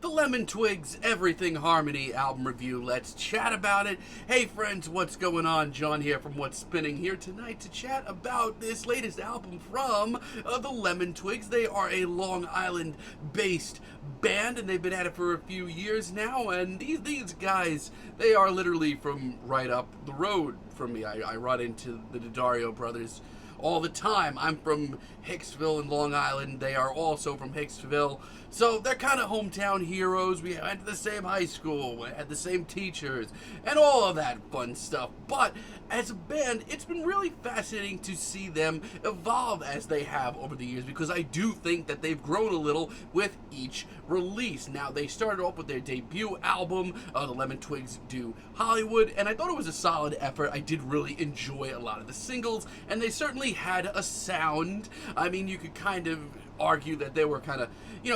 The Lemon Twigs Everything Harmony album review. Let's chat about it. Hey friends, what's going on? John here from What's Spinning here tonight to chat about this latest album from the Lemon Twigs. They are a Long Island based band and they've been at it for a few years now, and these guys, they are literally from right up the road from me. I run into the Daddario brothers all the time. I'm from Hicksville in Long Island. They are also from Hicksville. So they're kind of hometown heroes. We went to the same high school, we had the same teachers, and all of that fun stuff. But as a band, it's been really fascinating to see them evolve as they have over the years, because I do think that they've grown a little with each release. Now, they started off with their debut album, The Lemon Twigs Do Hollywood, and I thought it was a solid effort. I did really enjoy a lot of the singles, and they certainly had a sound. I mean, you could kind of argue that they were kind of,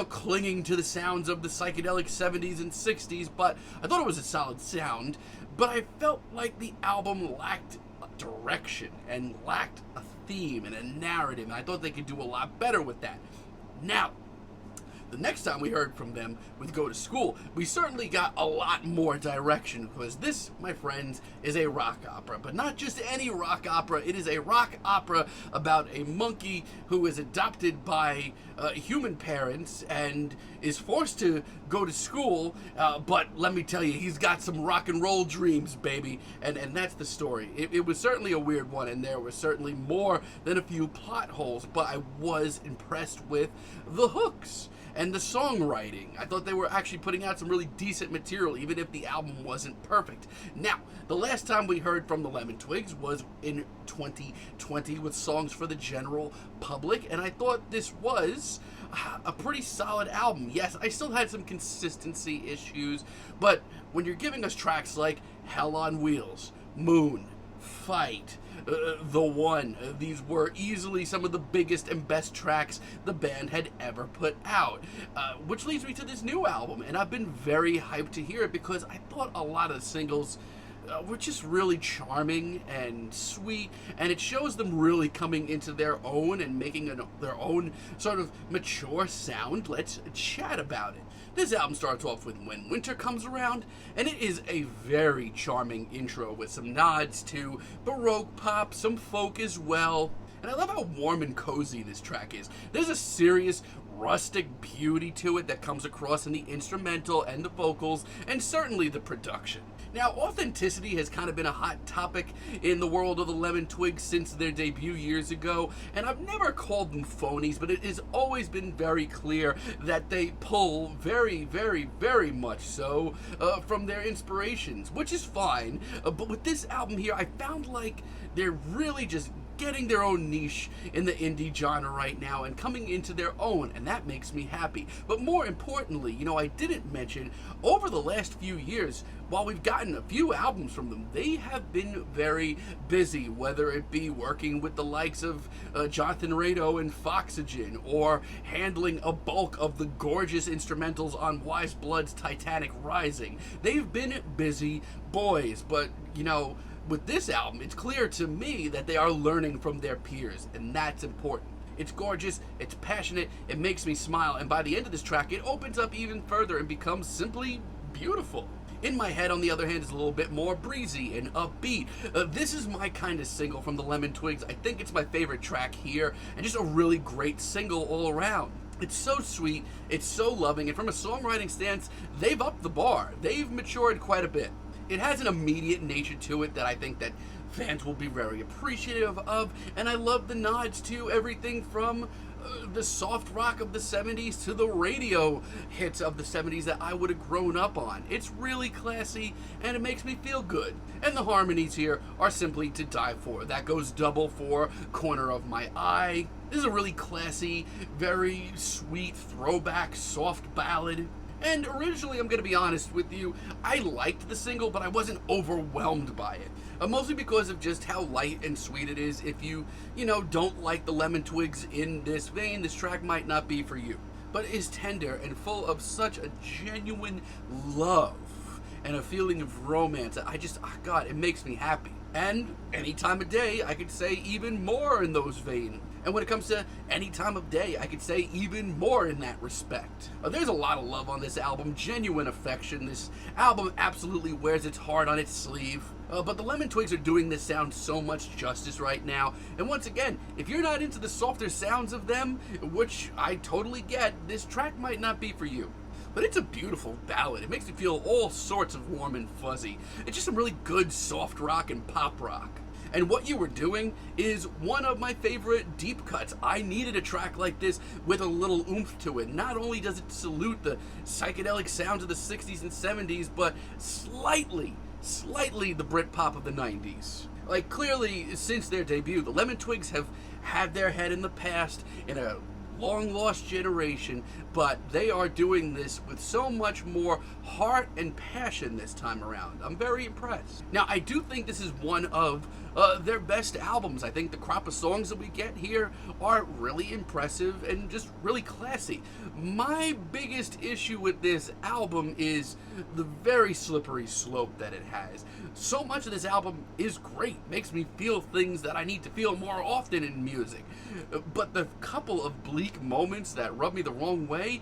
clinging to the sounds of the psychedelic 70s and 60s, but I thought it was a solid sound. But I felt like the album lacked direction and lacked a theme and a narrative, and I thought they could do a lot better with that. Now, the next time we heard from them with Go to School, we certainly got a lot more direction, because this, my friends, is a rock opera. But not just any rock opera, it is a rock opera about a monkey who is adopted by human parents and is forced to go to school, but let me tell you, he's got some rock and roll dreams, baby, and that's the story. It was certainly a weird one, and there was certainly more than a few plot holes, but I was impressed with the hooks and the songwriting. I thought they were actually putting out some really decent material, even if the album wasn't perfect. Now, the last time we heard from the Lemon Twigs was in 2020 with Songs for the General Public, and I thought this was a pretty solid album. Yes, I still had some consistency issues, but when you're giving us tracks like Hell on Wheels, Moon, Fight, The One, these were easily some of the biggest and best tracks the band had ever put out, which leads me to this new album, and I've been very hyped to hear it, because I thought a lot of the singles were just really charming and sweet, and it shows them really coming into their own and making their own sort of mature sound. Let's chat about it. This album starts off with When Winter Comes Around, and it is a very charming intro with some nods to Baroque pop, some folk as well. And I love how warm and cozy this track is. There's a serious rustic beauty to it that comes across in the instrumental and the vocals, and certainly the production. Now, authenticity has kind of been a hot topic in the world of the Lemon Twigs since their debut years ago, and I've never called them phonies, but it has always been very clear that they pull very, very, very much so from their inspirations, which is fine. But with this album here, I found like they're really just getting their own niche in the indie genre right now and coming into their own, and that makes me happy. But more importantly, I didn't mention, over the last few years, while we've gotten a few albums from them, they have been very busy, whether it be working with the likes of Jonathan Rado and Foxygen, or handling a bulk of the gorgeous instrumentals on Wise Blood's Titanic Rising. They've been busy boys, but, with this album, it's clear to me that they are learning from their peers, and that's important. It's gorgeous, it's passionate, it makes me smile, and by the end of this track, it opens up even further and becomes simply beautiful. In My Head, on the other hand, is a little bit more breezy and upbeat. This is my kind of single from the Lemon Twigs. I think it's my favorite track here, and just a really great single all around. It's so sweet, it's so loving, and from a songwriting stance, they've upped the bar. They've matured quite a bit. It has an immediate nature to it that I think that fans will be very appreciative of, and I love the nods to everything from the soft rock of the 70s to the radio hits of the 70s that I would have grown up on. It's really classy, and it makes me feel good. And the harmonies here are simply to die for. That goes double for Corner of My Eye. This is a really classy, very sweet throwback soft ballad. And originally, I'm going to be honest with you, I liked the single, but I wasn't overwhelmed by it. Mostly because of just how light and sweet it is. If you don't like the Lemon Twigs in this vein, this track might not be for you. But it is tender and full of such a genuine love and a feeling of romance. God, it makes me happy. And any time of day, I could say even more in those veins. And when it comes to any time of day, I could say even more in that respect. There's a lot of love on this album, genuine affection. This album absolutely wears its heart on its sleeve. But the Lemon Twigs are doing this sound so much justice right now. And once again, if you're not into the softer sounds of them, which I totally get, this track might not be for you. But it's a beautiful ballad. It makes me feel all sorts of warm and fuzzy. It's just some really good soft rock and pop rock. And what you were doing is one of my favorite deep cuts. I needed a track like this with a little oomph to it. Not only does it salute the psychedelic sounds of the 60s and 70s, but slightly the Britpop of the 90s. Like, clearly, since their debut, the Lemon Twigs have had their head in the past in a long-lost generation, but they are doing this with so much more heart and passion this time around. I'm very impressed. Now, I do think this is one of their best albums. I think the crop of songs that we get here are really impressive and just really classy. My biggest issue with this album is the very slippery slope that it has. So much of this album is great, makes me feel things that I need to feel more often in music. But the couple of bleak moments that rub me the wrong way,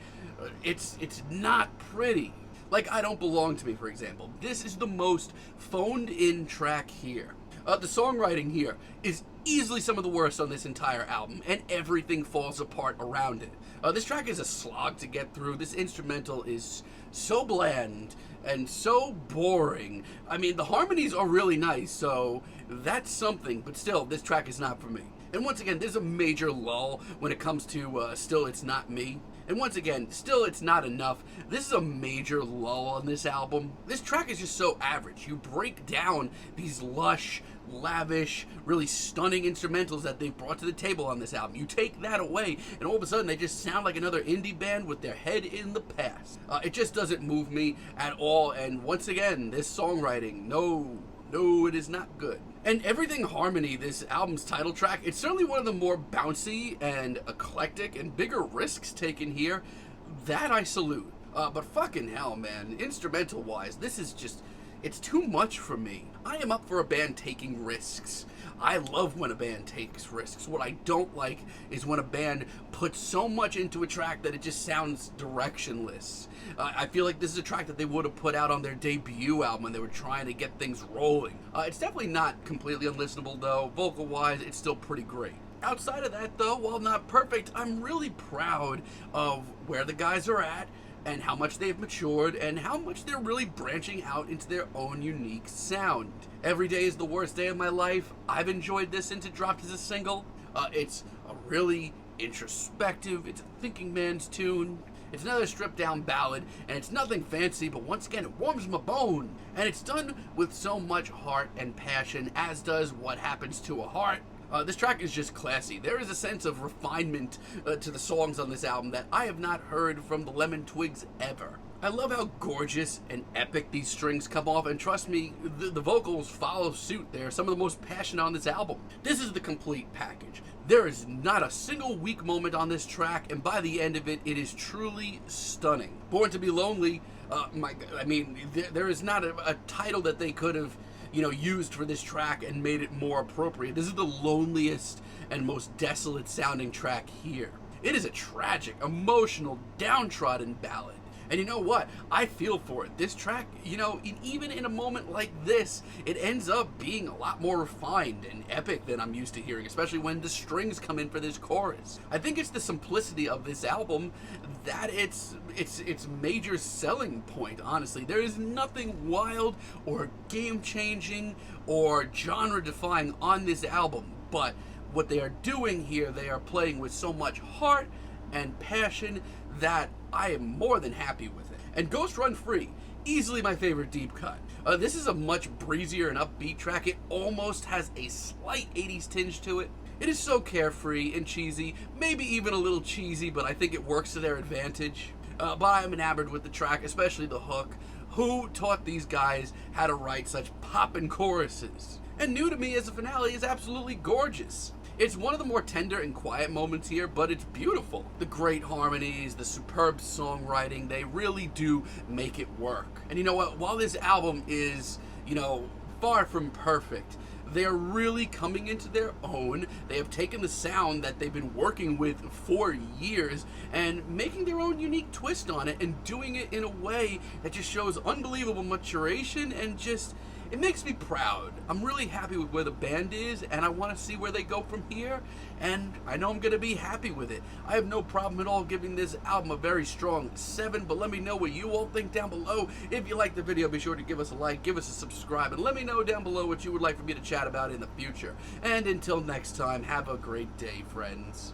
it's not pretty. Like I Don't Belong to Me, for example. This is the most phoned in track here. The songwriting here is easily some of the worst on this entire album, and everything falls apart around it. This track is a slog to get through. This instrumental is so bland and so boring. I mean, the harmonies are really nice, so that's something, but still, this track is not for me. And once again, there's a major lull when it comes to Still It's Not Me. And once again, Still It's Not Enough. This is a major lull on this album. This track is just so average. You break down these lush, lavish, really stunning instrumentals that they've brought to the table on this album. You take that away, and all of a sudden they just sound like another indie band with their head in the past. It just doesn't move me at all, and once again, this songwriting, no, it is not good. And Everything Harmony, this album's title track, it's certainly one of the more bouncy and eclectic and bigger risks taken here. That I salute. But fucking hell, man, instrumental-wise, this is just, it's too much for me. I am up for a band taking risks. I love when a band takes risks. What I don't like is when a band puts so much into a track that it just sounds directionless. I feel like this is a track that they would have put out on their debut album when they were trying to get things rolling. It's definitely not completely unlistenable, though. Vocal-wise, it's still pretty great. Outside of that, though, while not perfect, I'm really proud of where the guys are at, and how much they've matured, and how much they're really branching out into their own unique sound. Every Day Is the Worst Day of My Life. I've enjoyed this since it dropped as a single. It's a really introspective, it's a thinking man's tune. It's another stripped down ballad, and it's nothing fancy, but once again, it warms my bone. And it's done with so much heart and passion, as does What Happens to a Heart. This track is just classy. There is a sense of refinement to the songs on this album that I have not heard from the Lemon Twigs ever. I love how gorgeous and epic these strings come off, and trust me, the vocals follow suit. They're some of the most passionate on this album. This is the complete package. There is not a single weak moment on this track, and by the end of it, it is truly stunning. Born to Be Lonely, there is not a title that they could have used for this track and made it more appropriate. This is the loneliest and most desolate sounding track here. It is a tragic, emotional, downtrodden ballad. And you know what? I feel for it. This track, even in a moment like this, it ends up being a lot more refined and epic than I'm used to hearing, especially when the strings come in for this chorus. I think it's the simplicity of this album that it's major selling point, honestly. There is nothing wild or game-changing or genre-defying on this album, but what they are doing here, they are playing with so much heart and passion that I am more than happy with it. And Ghost Run Free, easily my favorite deep cut. This is a much breezier and upbeat track. It almost has a slight 80s tinge to it. It is so carefree and cheesy, maybe even a little cheesy, but I think it works to their advantage. But I'm enamored with the track, especially the hook. Who taught these guys how to write such poppin' choruses? And New to Me as a finale is absolutely gorgeous. It's one of the more tender and quiet moments here, but it's beautiful. The great harmonies, the superb songwriting, they really do make it work. And you know what? While this album is, far from perfect, they are really coming into their own. They have taken the sound that they've been working with for years and making their own unique twist on it and doing it in a way that just shows unbelievable maturation and just, it makes me proud. I'm really happy with where the band is, and I want to see where they go from here, and I know I'm going to be happy with it. I have no problem at all giving this album a very strong 7, but let me know what you all think down below. If you like the video, be sure to give us a like, give us a subscribe, and let me know down below what you would like for me to chat about in the future. And until next time, have a great day, friends.